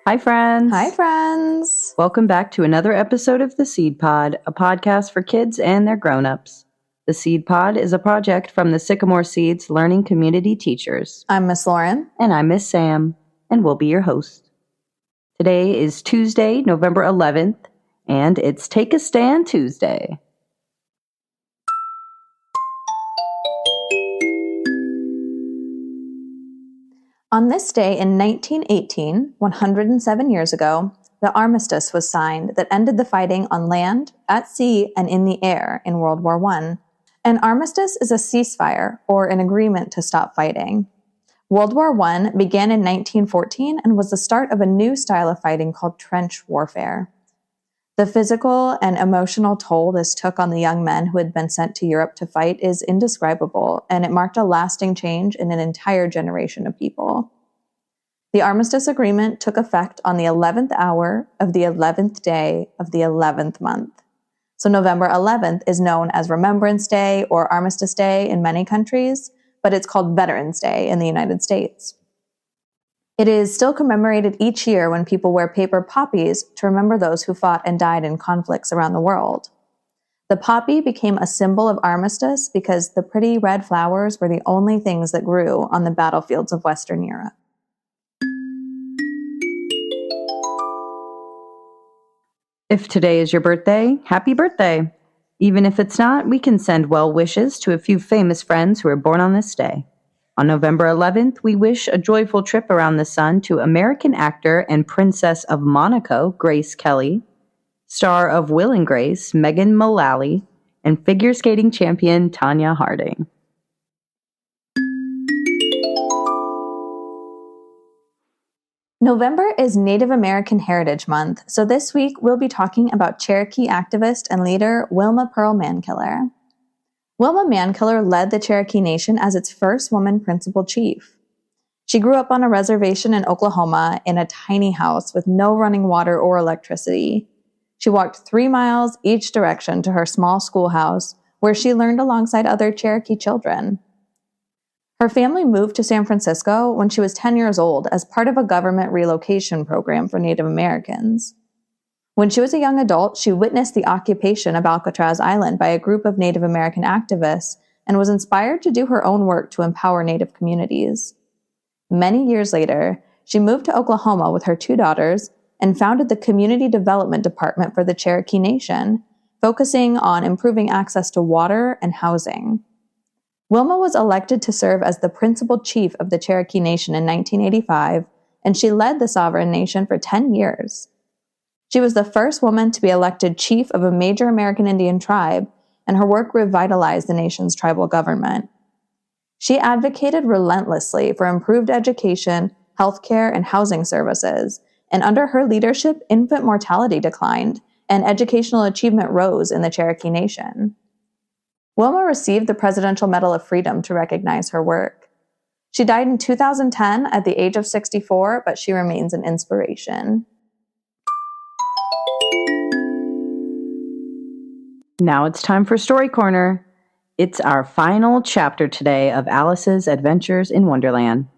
Hi, friends. Hi, friends. Welcome back to another episode of The Seed Pod, a podcast for kids and their grown-ups. The Seed Pod is a project from the Sycamore Seeds Learning Community teachers. I'm Miss Lauren. And I'm Miss Sam, and we'll be your host. Today is Tuesday, November 11th, and it's Take a Stand Tuesday. On this day in 1918, 107 years ago, the Armistice was signed that ended the fighting on land, at sea, and in the air in World War I. An armistice is a ceasefire, or an agreement to stop fighting. World War I began in 1914 and was the start of a new style of fighting called trench warfare. The physical and emotional toll this took on the young men who had been sent to Europe to fight is indescribable, and it marked a lasting change in an entire generation of people. The Armistice Agreement took effect on the 11th hour of the 11th day of the 11th month. So November 11th is known as Remembrance Day or Armistice Day in many countries, but it's called Veterans Day in the United States. It is still commemorated each year when people wear paper poppies to remember those who fought and died in conflicts around the world. The poppy became a symbol of armistice because the pretty red flowers were the only things that grew on the battlefields of Western Europe. If today is your birthday, happy birthday! Even if it's not, we can send well wishes to a few famous friends who were born on this day. On November 11th, we wish a joyful trip around the sun to American actor and Princess of Monaco, Grace Kelly, star of Will and Grace, Megan Mullally, and figure skating champion Tanya Harding. November is Native American Heritage Month, so this week we'll be talking about Cherokee activist and leader Wilma Mankiller. Wilma Mankiller led the Cherokee Nation as its first woman principal chief. She grew up on a reservation in Oklahoma in a tiny house with no running water or electricity. She walked 3 miles each direction to her small schoolhouse, where she learned alongside other Cherokee children. Her family moved to San Francisco when she was 10 years old as part of a government relocation program for Native Americans. When she was a young adult, she witnessed the occupation of Alcatraz Island by a group of Native American activists and was inspired to do her own work to empower Native communities. Many years later, she moved to Oklahoma with her 2 daughters and founded the Community Development Department for the Cherokee Nation, focusing on improving access to water and housing. Wilma was elected to serve as the principal chief of the Cherokee Nation in 1985, and she led the sovereign nation for 10 years. She was the first woman to be elected chief of a major American Indian tribe, and her work revitalized the nation's tribal government. She advocated relentlessly for improved education, healthcare, and housing services, and under her leadership, infant mortality declined, and educational achievement rose in the Cherokee Nation. Wilma received the Presidential Medal of Freedom to recognize her work. She died in 2010 at the age of 64, but she remains an inspiration. Now it's time for Story Corner. It's our final chapter today of Alice's Adventures in Wonderland.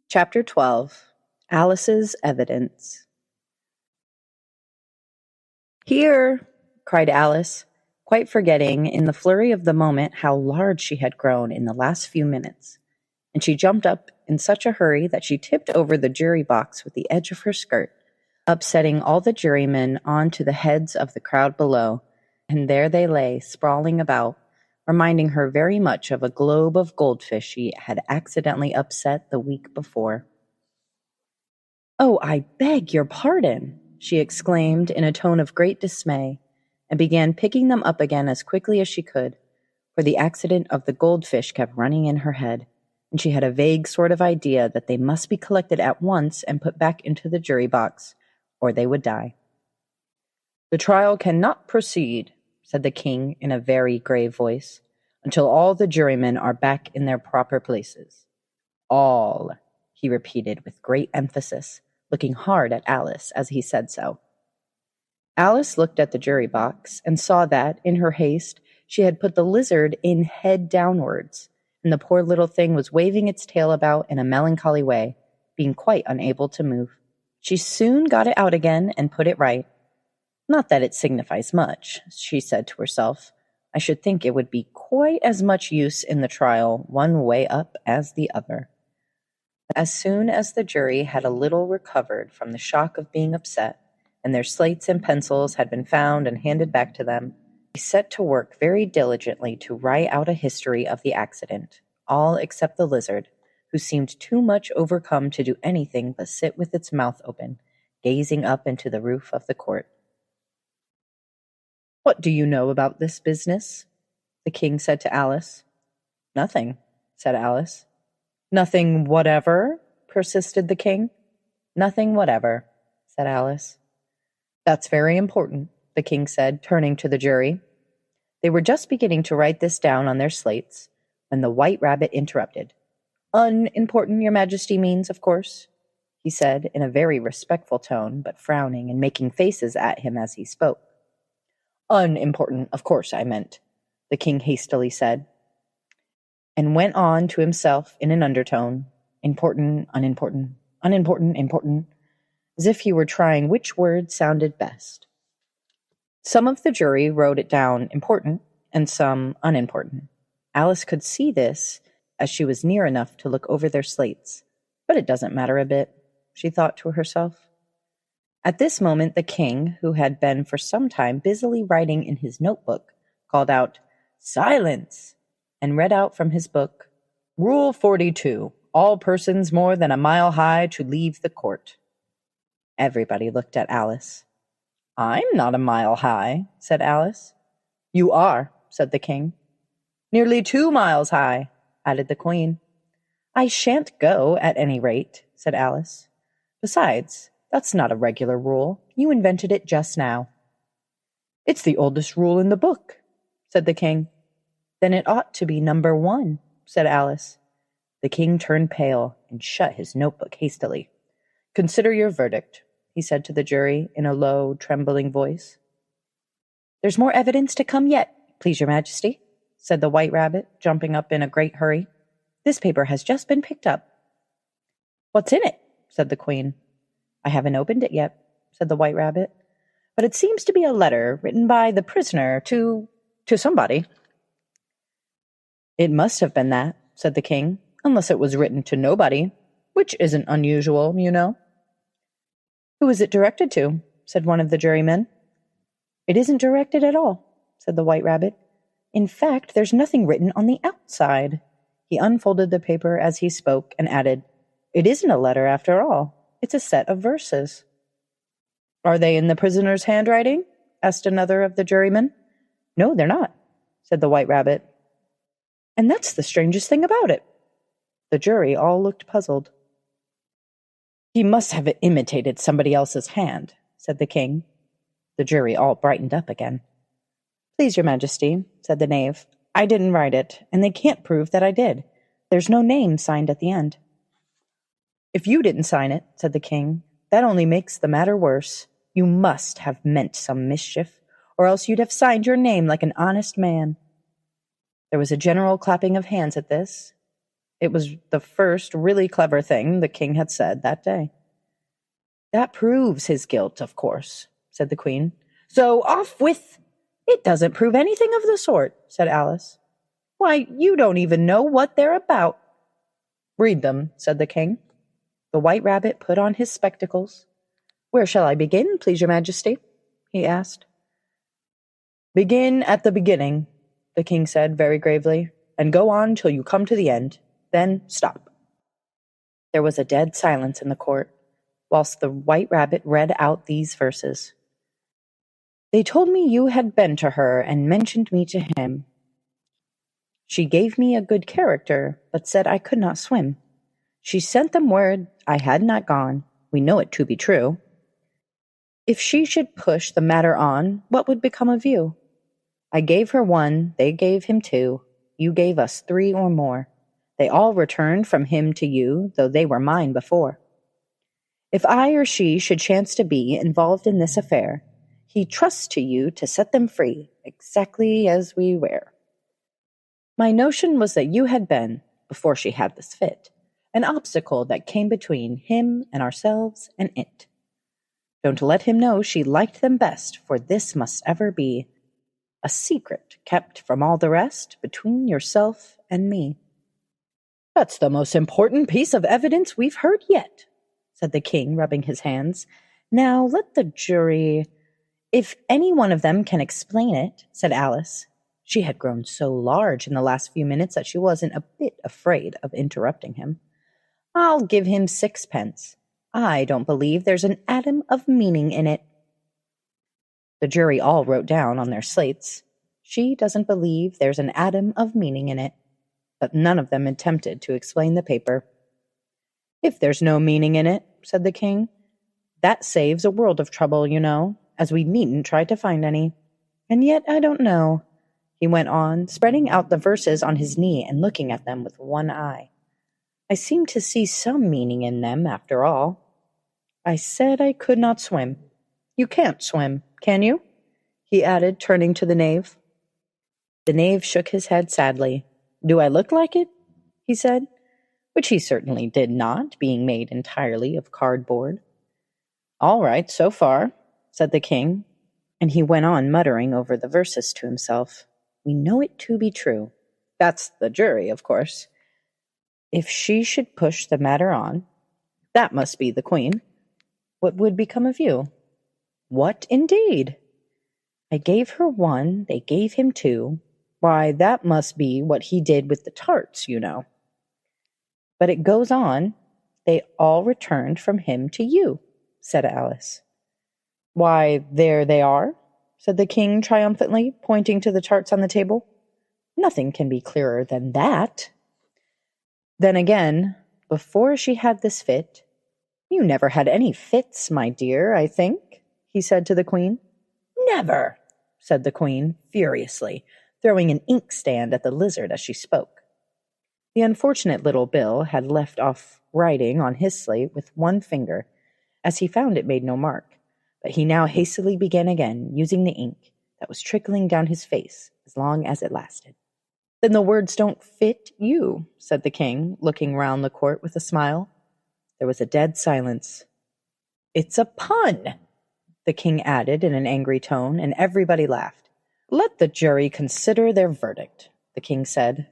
Chapter 12, Alice's Evidence. "Here!" cried Alice, quite forgetting in the flurry of the moment how large she had grown in the last few minutes, and she jumped up in such a hurry that she tipped over the jury box with the edge of her skirt, upsetting all the jurymen onto the heads of the crowd below, and there they lay, sprawling about, reminding her very much of a globe of goldfish she had accidentally upset the week before. "Oh, I beg your pardon," she exclaimed in a tone of great dismay, and began picking them up again as quickly as she could, for the accident of the goldfish kept running in her head, and she had a vague sort of idea that they must be collected at once and put back into the jury box, or they would die. "The trial cannot proceed," said the king in a very grave voice, "until all the jurymen are back in their proper places. All," he repeated with great emphasis, looking hard at Alice as he said so. Alice looked at the jury box and saw that, in her haste, she had put the lizard in head downwards, and the poor little thing was waving its tail about in a melancholy way, being quite unable to move. She soon got it out again and put it right. "Not that it signifies much," she said to herself. "I should think it would be quite as much use in the trial one way up as the other." As soon as the jury had a little recovered from the shock of being upset, and their slates and pencils had been found and handed back to them, they set to work very diligently to write out a history of the accident, all except the lizard, who seemed too much overcome to do anything but sit with its mouth open, gazing up into the roof of the court. "What do you know about this business?" the king said to Alice. "Nothing," said Alice. "Nothing whatever?" persisted the king. "Nothing whatever," said Alice. "That's very important," the king said, turning to the jury. They were just beginning to write this down on their slates when the White Rabbit interrupted. "Unimportant, your majesty means, of course," he said in a very respectful tone, but frowning and making faces at him as he spoke. "Unimportant, of course, I meant," the king hastily said, and went on to himself in an undertone, "Important, unimportant, unimportant, important," as if he were trying which word sounded best. Some of the jury wrote it down important, and some unimportant. Alice could see this as she was near enough to look over their slates, but it doesn't matter a bit, she thought to herself. At this moment the king, who had been for some time busily writing in his notebook, called out, "Silence!" and read out from his book, "Rule 42, all persons more than a mile high to leave the court." Everybody looked at Alice. "I'm not a mile high," said Alice. "You are," said the king. "Nearly 2 miles high," added the queen. "I shan't go, at any rate," said Alice. "Besides, that's not a regular rule. You invented it just now." "It's the oldest rule in the book," said the king. "Then it ought to be number 1, said Alice. The king turned pale and shut his notebook hastily. "Consider your verdict," he said to the jury in a low, trembling voice. "There's more evidence to come yet, please your majesty," said the White Rabbit, jumping up in a great hurry. "This paper has just been picked up." "What's in it?" said the queen. "I haven't opened it yet," said the White Rabbit, "but it seems to be a letter written by the prisoner to somebody." "It must have been that," said the king, "unless it was written to nobody, which isn't unusual, you know." "Who is it directed to?" said one of the jurymen. "It isn't directed at all," said the White Rabbit. "In fact, there's nothing written on the outside." He unfolded the paper as he spoke and added, "It isn't a letter after all. It's a set of verses." "Are they in the prisoner's handwriting?" asked another of the jurymen. "No, they're not," said the White Rabbit. "And that's the strangest thing about it." The jury all looked puzzled. "He must have imitated somebody else's hand," said the king. The jury all brightened up again. "Please your majesty," said the knave, "I didn't write it, and they can't prove that I did. There's no name signed at the end." "If you didn't sign it," said the king, "that only makes the matter worse. You must have meant some mischief, or else you'd have signed your name like an honest man." There was a general clapping of hands at this. It was the first really clever thing the king had said that day. "That proves his guilt, of course," said the queen. "So off with—" "It doesn't prove anything of the sort," said Alice. "Why, you don't even know what they're about." "Read them," said the king. The White Rabbit put on his spectacles. "Where shall I begin, please your majesty?" he asked. "Begin at the beginning," the king said very gravely, "and go on till you come to the end. Then stop." There was a dead silence in the court. whilst the White Rabbit read out these verses. They told me you had been to her and mentioned me to him. She gave me a good character, but said I could not swim. She sent them word I had not gone. We know it to be true. If she should push the matter on, what would become of you? I gave her 1, they gave him 2, you gave us 3 or more. They all returned from him to you, though they were mine before. If I or she should chance to be involved in this affair, he trusts to you to set them free, exactly as we were. My notion was that you had been, before she had this fit, an obstacle that came between him and ourselves and it. Don't let him know she liked them best, for this must ever be a secret kept from all the rest between yourself and me. That's the most important piece of evidence we've heard yet, said the king, rubbing his hands. Now let the jury— If any one of them can explain it, said Alice. She had grown so large in the last few minutes that she wasn't a bit afraid of interrupting him. I'll give him 6 pence. I don't believe there's an atom of meaning in it. The jury all wrote down on their slates, she doesn't believe there's an atom of meaning in it, but none of them attempted to explain the paper. If there's no meaning in it, said the king, that saves a world of trouble, you know, as we needn't try to find any. And yet I don't know, he went on, spreading out the verses on his knee and looking at them with one eye. I seem to see some meaning in them, after all. I said I could not swim. You can't swim, can you? He added, turning to the knave. The knave shook his head sadly. Do I look like it? He said, which he certainly did not, being made entirely of cardboard. All right, so far, said the king, and he went on muttering over the verses to himself. We know it to be true. That's the jury, of course. If she should push the matter on, that must be the queen. What would become of you? What indeed? I gave her 1, they gave him 2. Why, that must be what he did with the tarts, you know. But it goes on, they all returned from him to you, said Alice. Why, there they are, said the king triumphantly, pointing to the tarts on the table. Nothing can be clearer than that. Then again, before she had this fit— You never had any fits, my dear, I think, he said to the queen. Never, said the queen, furiously, throwing an inkstand at the lizard as she spoke. The unfortunate little Bill had left off writing on his slate with 1 finger, as he found it made no mark, but he now hastily began again, using the ink that was trickling down his face as long as it lasted. Then the words don't fit you, said the king, looking round the court with a smile. There was a dead silence. It's a pun, the king added in an angry tone, and everybody laughed. Let the jury consider their verdict, the king said,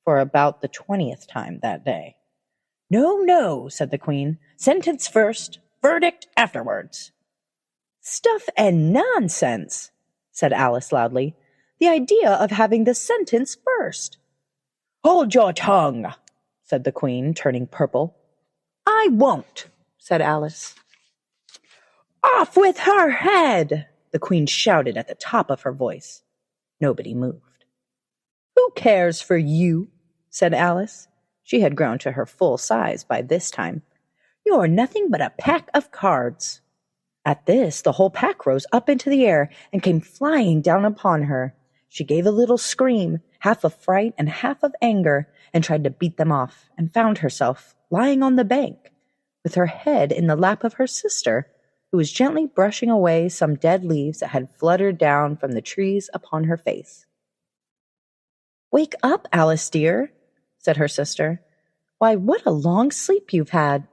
for about the 20th time that day. No, no, said the queen. Sentence first, verdict afterwards. Stuff and nonsense, said Alice loudly. The idea of having the sentence first. Hold your tongue, said the queen, turning purple. I won't, said Alice. Off with her head, the queen shouted at the top of her voice. Nobody moved. Who cares for you, said Alice. She had grown to her full size by this time. You're nothing but a pack of cards. At this, the whole pack rose up into the air and came flying down upon her. She gave a little scream, half of fright and half of anger, and tried to beat them off, and found herself lying on the bank, with her head in the lap of her sister, who was gently brushing away some dead leaves that had fluttered down from the trees upon her face. Wake up, Alice dear, said her sister. Why, what a long sleep you've had.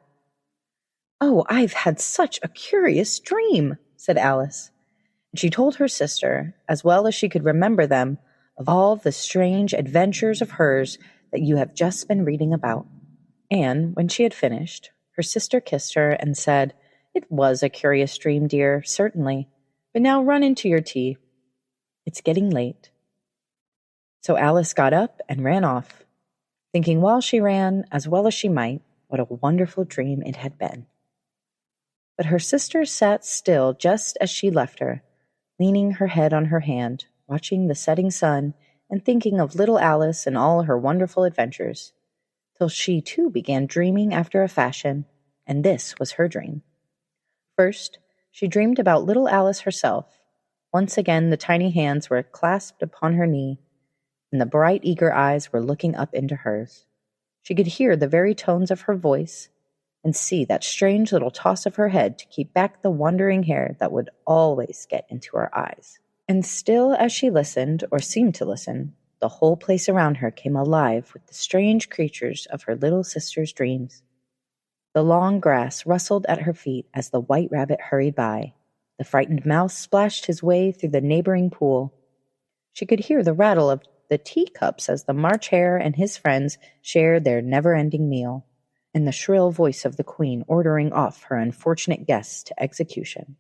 Oh, I've had such a curious dream, said Alice. And she told her sister, as well as she could remember them, of all the strange adventures of hers that you have just been reading about. And when she had finished, her sister kissed her and said, It was a curious dream, dear, certainly, but now run into your tea. It's getting late. So Alice got up and ran off, thinking while she ran, as well as she might, what a wonderful dream it had been. But her sister sat still just as she left her, leaning her head on her hand, watching the setting sun and thinking of little Alice and all her wonderful adventures, till she too began dreaming after a fashion, and this was her dream. First, she dreamed about little Alice herself. Once again the tiny hands were clasped upon her knee, and the bright, eager eyes were looking up into hers. She could hear the very tones of her voice, and see that strange little toss of her head to keep back the wandering hair that would always get into her eyes. And still as she listened, or seemed to listen, the whole place around her came alive with the strange creatures of her little sister's dreams. The long grass rustled at her feet as the white rabbit hurried by. The frightened mouse splashed his way through the neighboring pool. She could hear the rattle of the teacups as the March Hare and his friends shared their never-ending meal, and the shrill voice of the queen ordering off her unfortunate guests to execution.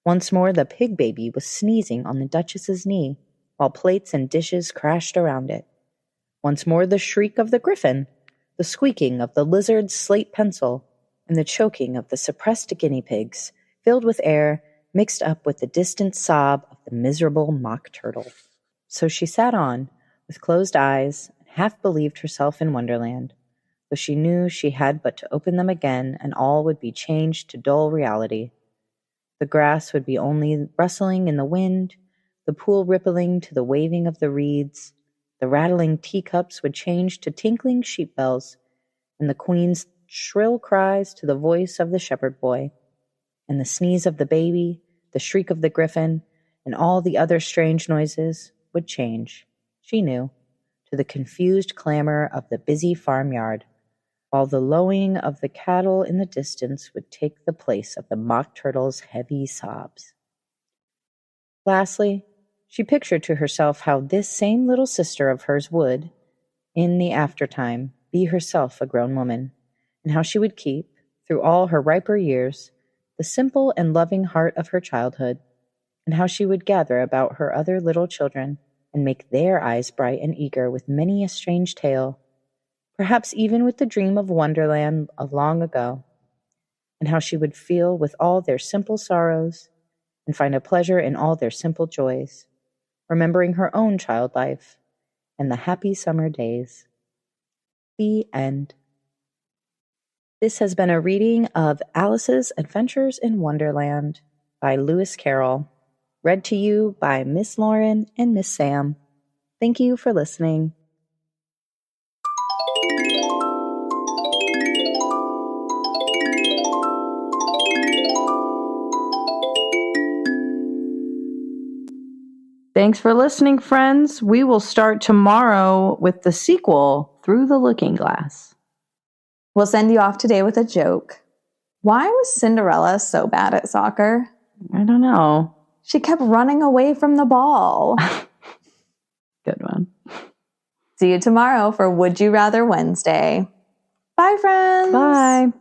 Once more the pig baby was sneezing on the Duchess's knee, while plates and dishes crashed around it. Once more the shriek of the griffin, the squeaking of the lizard's slate pencil, and the choking of the suppressed guinea pigs, filled with air, mixed up with the distant sob of the miserable mock turtle. So she sat on, with closed eyes, and half believed herself in Wonderland, though she knew she had but to open them again and all would be changed to dull reality. The grass would be only rustling in the wind, the pool rippling to the waving of the reeds, the rattling teacups would change to tinkling sheep bells, and the queen's shrill cries to the voice of the shepherd boy, and the sneeze of the baby, the shriek of the griffin, and all the other strange noises would change, she knew, to the confused clamor of the busy farmyard, while the lowing of the cattle in the distance would take the place of the mock turtle's heavy sobs. Lastly, she pictured to herself how this same little sister of hers would, in the aftertime, be herself a grown woman, and how she would keep, through all her riper years, the simple and loving heart of her childhood, and how she would gather about her other little children and make their eyes bright and eager with many a strange tale, perhaps even with the dream of Wonderland of long ago, and how she would feel with all their simple sorrows and find a pleasure in all their simple joys, remembering her own child life and the happy summer days. The end. This has been a reading of Alice's Adventures in Wonderland by Lewis Carroll, read to you by Miss Lauren and Miss Sam. Thank you for listening. Thanks for listening, friends. We will start tomorrow with the sequel, Through the Looking Glass. We'll send you off today with a joke. Why was Cinderella so bad at soccer? I don't know. She kept running away from the ball. Good one. See you tomorrow for Would You Rather Wednesday. Bye, friends. Bye.